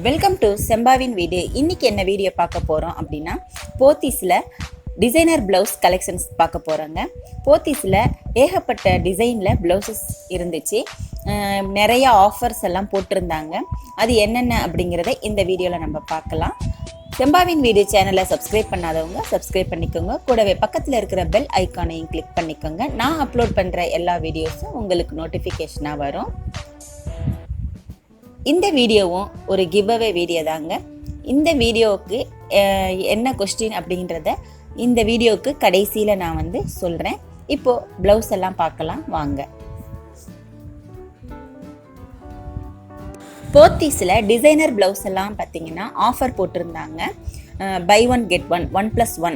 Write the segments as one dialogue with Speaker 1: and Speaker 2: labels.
Speaker 1: Welcome to செம்பாவின் வீடு. இன்னைக்கு என்ன வீடியோ பார்க்க போகிறோம் அப்படின்னா, போத்தீஸில் டிசைனர் ப்ளவுஸ் கலெக்ஷன்ஸ் பார்க்க போகிறோங்க. போத்தீஸில் ஏகப்பட்ட டிசைனில் ப்ளவுசஸ் இருந்துச்சு. நிறைய ஆஃபர்ஸ் எல்லாம் போட்டிருந்தாங்க. அது என்னென்ன அப்படிங்கிறத இந்த வீடியோவில் நம்ம பார்க்கலாம். செம்பாவின் வீடு சேனலை சப்ஸ்கிரைப் பண்ணாதவங்க சப்ஸ்கிரைப் பண்ணிக்கோங்க. கூடவே பக்கத்தில் இருக்கிற பெல் ஐக்கானையும் கிளிக் பண்ணிக்கோங்க. நான் அப்லோட் பண்ணுற எல்லா வீடியோஸும் உங்களுக்கு நோட்டிஃபிகேஷனாக வரும். இந்த வீடியோவும் ஒரு கிவ்அவே வீடியோ தாங்க. இந்த வீடியோவுக்கு என்ன கொஸ்டின் அப்படின்றத இந்த வீடியோவுக்கு கடைசியில் நான் சொல்கிறேன். இப்போது ப்ளவுஸ் எல்லாம் பார்க்கலாம் வாங்க. போத்தீஸில் டிசைனர் ப்ளவுஸ் எல்லாம் பார்த்தீங்கன்னா ஆஃபர் போட்டிருந்தாங்க. பை ஒன் கெட் ஒன், 1+1,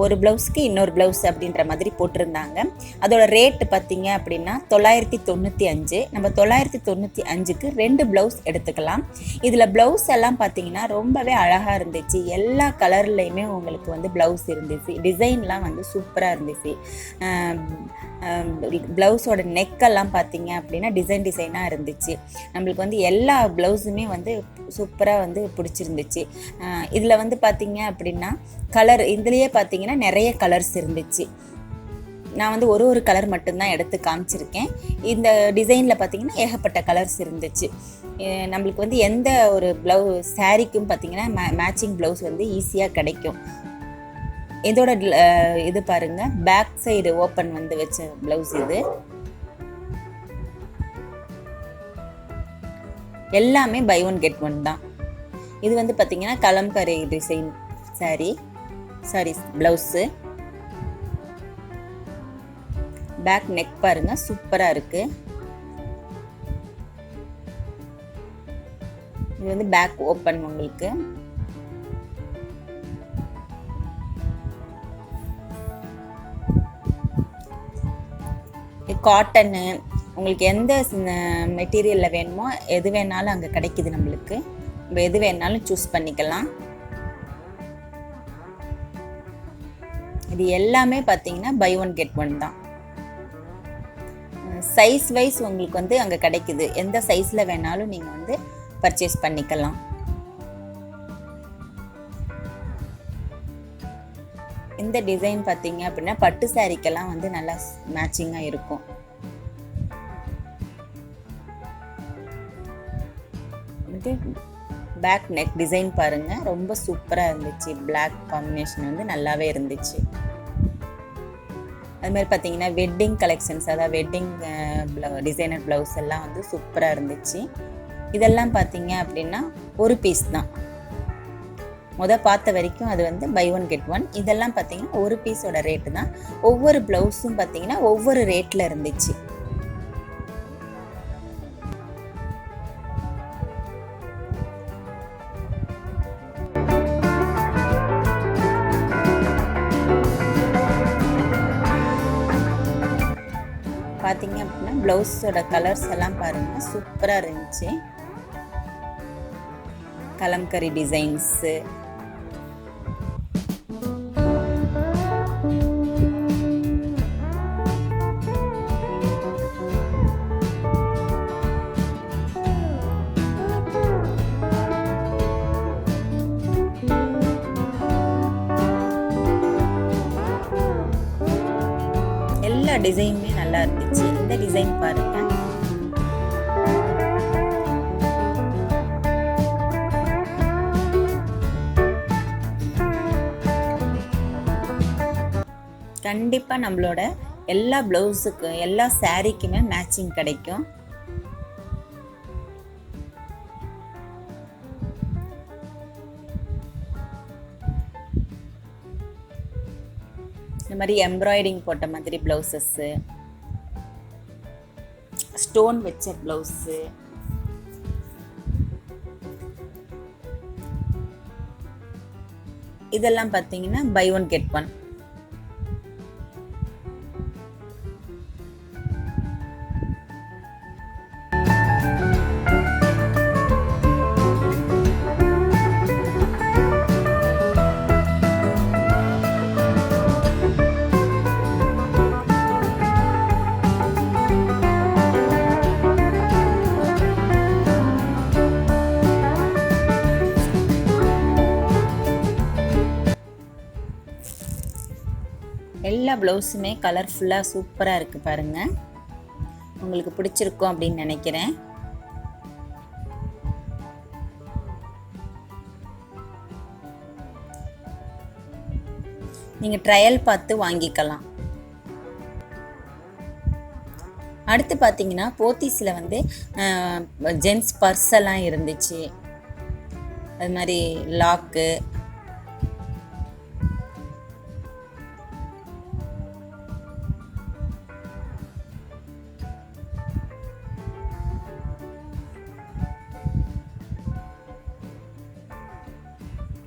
Speaker 1: ஒரு ப்ளவுஸ்க்கு இன்னொரு ப்ளவுஸ் அப்படின்ற மாதிரி போட்டிருந்தாங்க. அதோட ரேட்டு பார்த்தீங்க அப்படின்னா 995. நம்ம 995க்கு 2 ப்ளவுஸ் எடுத்துக்கலாம். இதில் ப்ளவுஸ் எல்லாம் பார்த்தீங்கன்னா ரொம்பவே அழகாக இருந்துச்சு. எல்லா கலர்லேயுமே உங்களுக்கு ப்ளவுஸ் இருந்துச்சு. டிசைன்லாம் சூப்பராக இருந்துச்சு. ப்ளவுஸோட நெக்கெல்லாம் பார்த்தீங்க அப்படின்னா டிசைனாக இருந்துச்சு. நம்மளுக்கு எல்லா ப்ளவுஸுமே சூப்பராக பிடிச்சிருந்துச்சு. இதில் பார்த்தீங்க அப்படின்னா கலர் இதுலேயே பார்த்தீங்கன்னா நிறைய கலர்ஸ் இருந்துச்சு. நான் ஒரு கலர் மட்டும்தான் எடுத்து காமிச்சிருக்கேன். இந்த டிசைனில் பார்த்தீங்கன்னா ஏகப்பட்ட கலர்ஸ் இருந்துச்சு. நம்மளுக்கு எந்த ஒரு சாரீக்கும் பார்த்தீங்கன்னா மேட்சிங் ப்ளவுஸ் ஈஸியாக கிடைக்கும். இதோட இது பாருங்க, பேக் சைடு ஓப்பன் வச்ச ப்ளவுஸ். இது எல்லாமே பை ஒன் கெட் ஒன் தான். இது பார்த்தீங்கன்னா Kalamkari design sari blouse. Back neck பாருங்க, சூப்பராக இருக்கு. இது பேக் ஓப்பன். உங்களுக்கு காட்டனு, உங்களுக்கு எந்த மெட்டீரியலில் வேணுமோ எது வேணாலும் அங்கே கிடைக்குது. நம்மளுக்கு நம்ம எது வேணாலும் சூஸ் பண்ணிக்கலாம். இது எல்லாமே பார்த்தீங்கன்னா பை ஒன் கெட் ஒன் தான். சைஸ் வைஸ் உங்களுக்கு அங்கே கிடைக்குது. எந்த சைஸில் வேணாலும் நீங்கள் பர்ச்சேஸ் பண்ணிக்கலாம். இந்த டிசைன் பார்த்தீங்க அப்படின்னா பட்டு சாரிக்கெல்லாம் நல்லா மேட்சிங்காக இருக்கும். இது பேக் நெக் டிசைன் பாருங்க, ரொம்ப சூப்பராக இருந்துச்சு. பிளாக் காம்பினேஷன் நல்லாவே இருந்துச்சு. அதுமாதிரி பார்த்தீங்கன்னா வெட்டிங் கலெக்ஷன்ஸ், அதாவது வெட்டிங் டிசைனர் ப்ளவுஸ் எல்லாம் சூப்பராக இருந்துச்சு. இதெல்லாம் பார்த்தீங்க அப்படின்னா ஒரு பீஸ் தான். பார்த்த வரைக்கும் அது பை ஒன் கெட் ஒன். இதெல்லாம் பார்த்தீங்கன்னா ஒரு பீஸோட ரேட்டு தான். ஒவ்வொரு ப்ளவுஸும் பார்த்தீங்கன்னா ஒவ்வொரு ரேட்டில் இருந்துச்சு. பார்த்தீங்க அப்படின்னா ப்ளவுஸோட கலர்ஸ் எல்லாம் பாருங்கள், சூப்பராக இருந்துச்சு. கலம்கரி டிசைன்ஸு, எல்லா டிசைனுமே நல்லா இருந்துச்சு. இந்த டிசைன் பாருங்க, கண்டிப்பா நம்மளோட எல்லா ப்ளவுஸுக்கு எல்லா சாரீக்குமே மேட்சிங் கிடைக்கும். இந்த மாதிரி எம்ப்ராய்டிங் போட்ட மாதிரி ப்ளவுசஸ்ஸு, ஸ்டோன் வச்ச ப்ளவுஸு, இதெல்லாம் பார்த்தீங்கன்னா பை ஒன் கெட் ஒன். எல்லா ப்ளவுஸுமே கலர்ஃபுல்லாக சூப்பராக இருக்குது பாருங்கள். உங்களுக்கு பிடிச்சிருக்கும் அப்படின்னு நினைக்கிறேன். நீங்கள் ட்ரையல் பார்த்து வாங்கிக்கலாம். அடுத்து பார்த்தீங்கன்னா போத்தீஸில் வந்து ஜென்ஸ் பர்ஸ் எல்லாம் இருந்துச்சு. அது மாதிரி லாக்கு,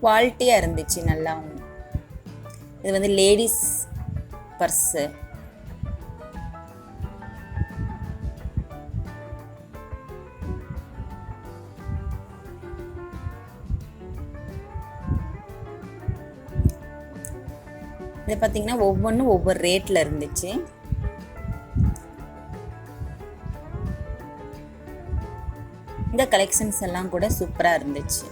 Speaker 1: குவாலிட்டியாக இருந்துச்சு நல்லா. இது வந்து லேடிஸ் பர்ஸு. இது பார்த்தீங்கன்னா ஒவ்வொன்றும் ஒவ்வொரு ரேட்டில் இருந்துச்சு. இந்த கலெக்ஷன்ஸ் எல்லாம் கூட சூப்பராக இருந்துச்சு.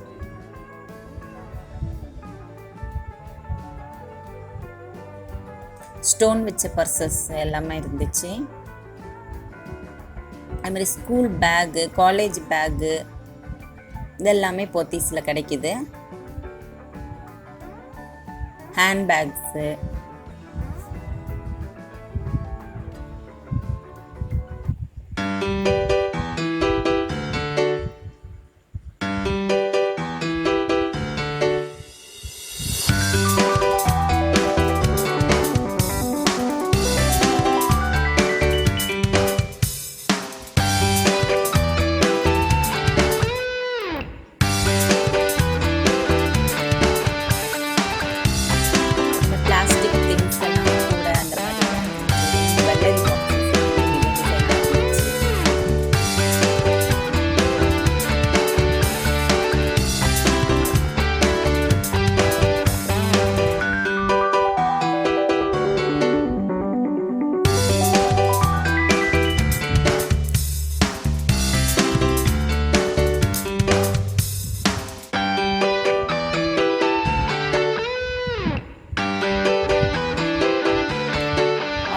Speaker 1: ஸ்டோன் வச்ச பர்சஸ் எல்லாமே இருந்துச்சு. அது மாதிரி ஸ்கூல் பேகு, காலேஜ் பேகு இதெல்லாமே போத்தீஸில் கிடைக்குது. ஹேண்ட் பேக்ஸு,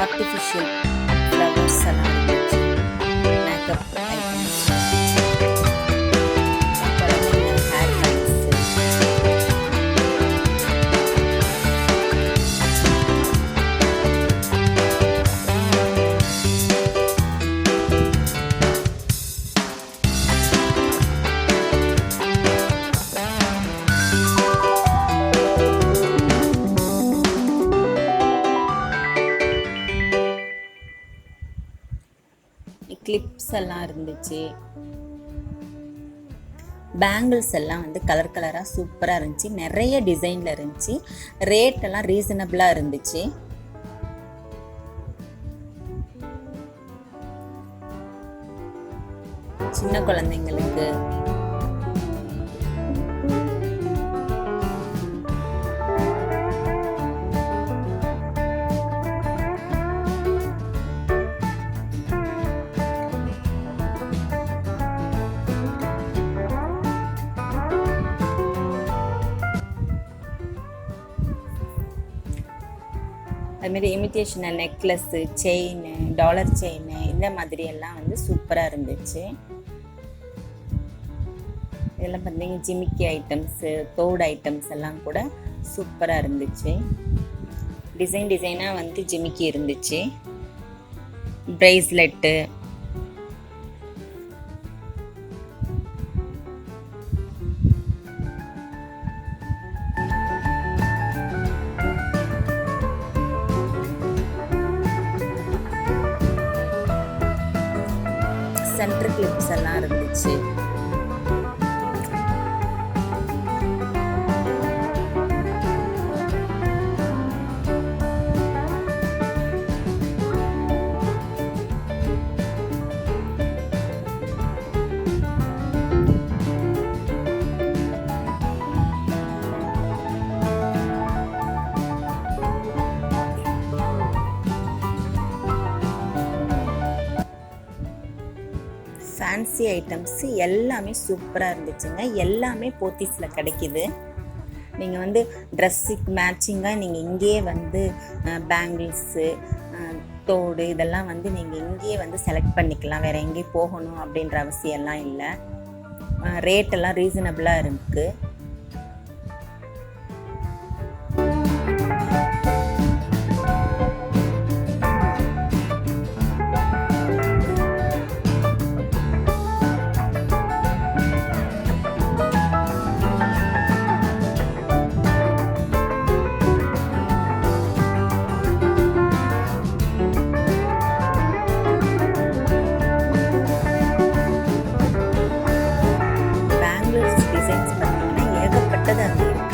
Speaker 1: ஆர்டிஃபிஷியல் ஃப்ளவர்ஸ் எல்லாம் இருந்துச்சு. மேக்கப் ஐட்டம்ஸ், குழந்தைங்க ஹேர் பேண்ட்ஸு, கிளிப்ஸ் எல்லாம் இருந்துச்சு. பேங்கிள்ஸ் எல்லாம் வந்து கலர் கலராக சூப்பராக இருந்துச்சு. நிறைய டிசைனில் இருந்துச்சு. ரேட் எல்லாம் ரீசனபிளாக இருந்துச்சு. சின்ன குழந்தைங்களுக்கு அதுமாரி imitation necklace, chain, dollar chain இந்த மாதிரி எல்லாம் வந்து சூப்பராக இருந்துச்சு. இதெல்லாம் பார்த்தீங்கன்னா ஜிமிக்கி ஐட்டம்ஸு, தோடு ஐட்டம்ஸ் எல்லாம் கூட சூப்பராக இருந்துச்சு. டிசைன் டிசைனாக வந்து ஜிமிக்கி இருந்துச்சு. ப்ரேஸ்லெட்டு, சென்டர் கிளிப்ஸ் எல்லாம் இருந்துச்சு. ஃபேன்சி ஐட்டம்ஸ் எல்லாமே சூப்பராக இருந்துச்சுங்க. எல்லாமே போத்தீஸில் கிடைக்கிது. நீங்கள் வந்து ட்ரெஸ்ஸுக்கு மேட்சிங்காக நீங்கள் இங்கேயே வந்து பேங்கிள்ஸு தோடு இதெல்லாம் வந்து நீங்கள் இங்கேயே வந்து செலக்ட் பண்ணிக்கலாம். வேறு எங்கேயும் போகணும் அப்படின்ற அவசியம்லாம் இல்லை. ரேட்டெல்லாம் ரீசனபிளாக இருக்குது. டிசைன்ஸ் பார்த்தீங்கன்னா ஏகப்பட்டது அங்கே இருக்கு.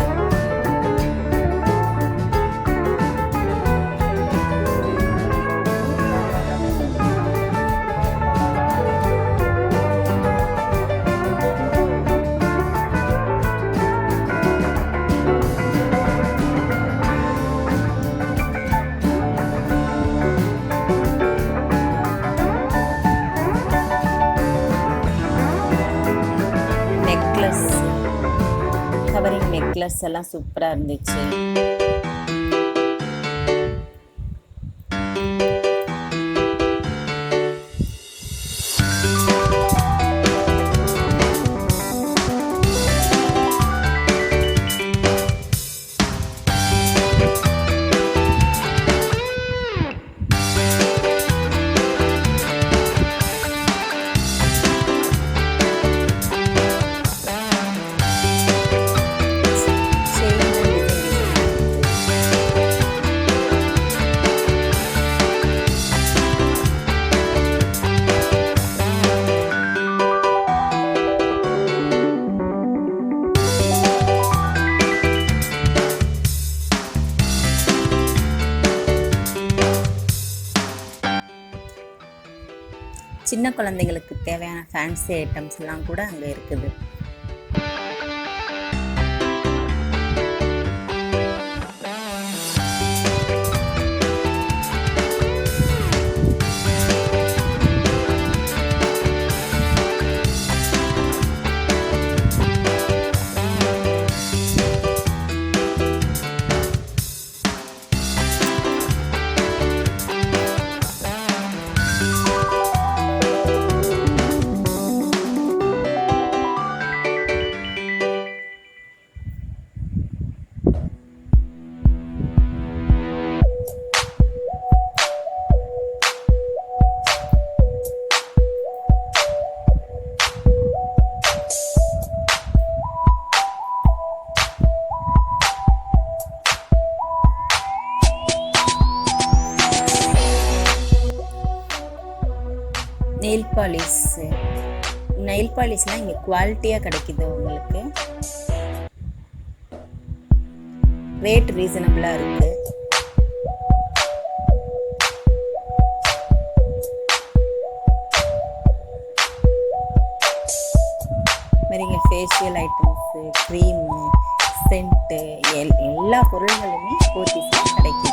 Speaker 1: கவரிங் நெக்லஸ் எல்லாம் சூப்பராக இருந்துச்சு. சின்ன குழந்தைகளுக்கு தேவையான ஃபேன்சி ஐட்டம்ஸ் எல்லாம் கூட அங்கே இருக்குது. நெயில் பாலிஷ்லாம் இங்கே குவாலிட்டியாக கிடைக்குது உங்களுக்கு. ரேட் ரீசனபிளாக இருக்குது. மாதிரிங்க ஃபேஷியல் ஐட்டம்ஸு, க்ரீமு, சென்ட்டு எல்லா பொருள்களுமே போத்தீஸில் கிடைக்குது.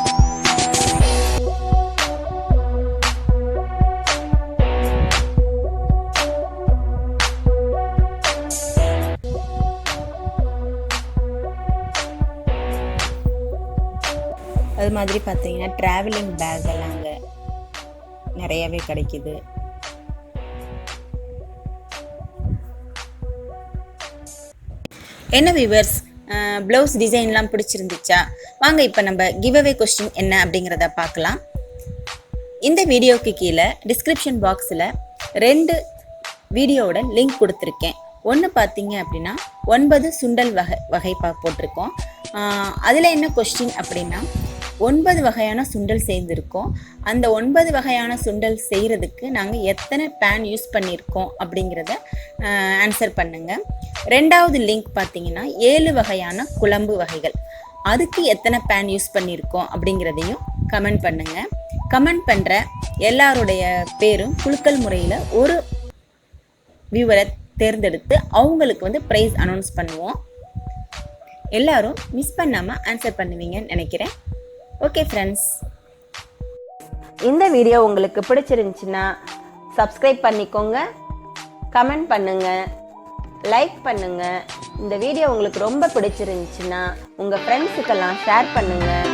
Speaker 1: அது மாதிரி பார்த்தீங்கன்னா ட்ராவலிங் பேக் எல்லாம் அங்கே நிறையவே கிடைக்குது. என்ன வியூவர்ஸ், ப்ளவுஸ் டிசைன்லாம் பிடிச்சிருந்துச்சா? வாங்க இப்போ நம்ம கிவ் அவே கொஸ்டின் என்ன அப்படிங்கிறத பார்க்கலாம். இந்த வீடியோவுக்கு கீழே டிஸ்கிரிப்ஷன் பாக்ஸில் 2 வீடியோவோட லிங்க் கொடுத்துருக்கேன். ஒன்று பார்த்தீங்க அப்படின்னா 9 சுண்டல் வகை போட்டிருக்கோம். அதில் என்ன கொஸ்டின் அப்படின்னா 9 வகையான சுண்டல் செய்திருக்கோம். அந்த 9 வகையான சுண்டல் செய்கிறதுக்கு நாங்கள் எத்தனை பேன் யூஸ் பண்ணியிருக்கோம் அப்படிங்கிறத ஆன்சர் பண்ணுங்கள். 2வது லிங்க் பார்த்தீங்கன்னா 7 வகையான குழம்பு வகைகள், அதுக்கு எத்தனை பேன் யூஸ் பண்ணியிருக்கோம் அப்படிங்கிறதையும் கமெண்ட் பண்ணுங்கள். கமெண்ட் பண்ணுற எல்லாருடைய பேரும் குலுக்கல் முறையில் ஒரு வியூவரை தேர்ந்தெடுத்து அவங்களுக்கு வந்து ப்ரைஸ் அனௌன்ஸ் பண்ணுவோம். எல்லாரும் மிஸ் பண்ணாமல் ஆன்சர் பண்ணுவீங்கன்னு நினைக்கிறேன். ஓகே ஃப்ரெண்ட்ஸ், இந்த வீடியோ உங்களுக்கு பிடிச்சிருந்துச்சுன்னா சப்ஸ்கிரைப் பண்ணிக்கோங்க, கமெண்ட் பண்ணுங்கள்,
Speaker 2: லைக் பண்ணுங்கள். இந்த வீடியோ உங்களுக்கு ரொம்ப பிடிச்சிருந்துச்சுன்னா உங்கள் ஃப்ரெண்ட்ஸுக்கெல்லாம் ஷேர் பண்ணுங்கள்.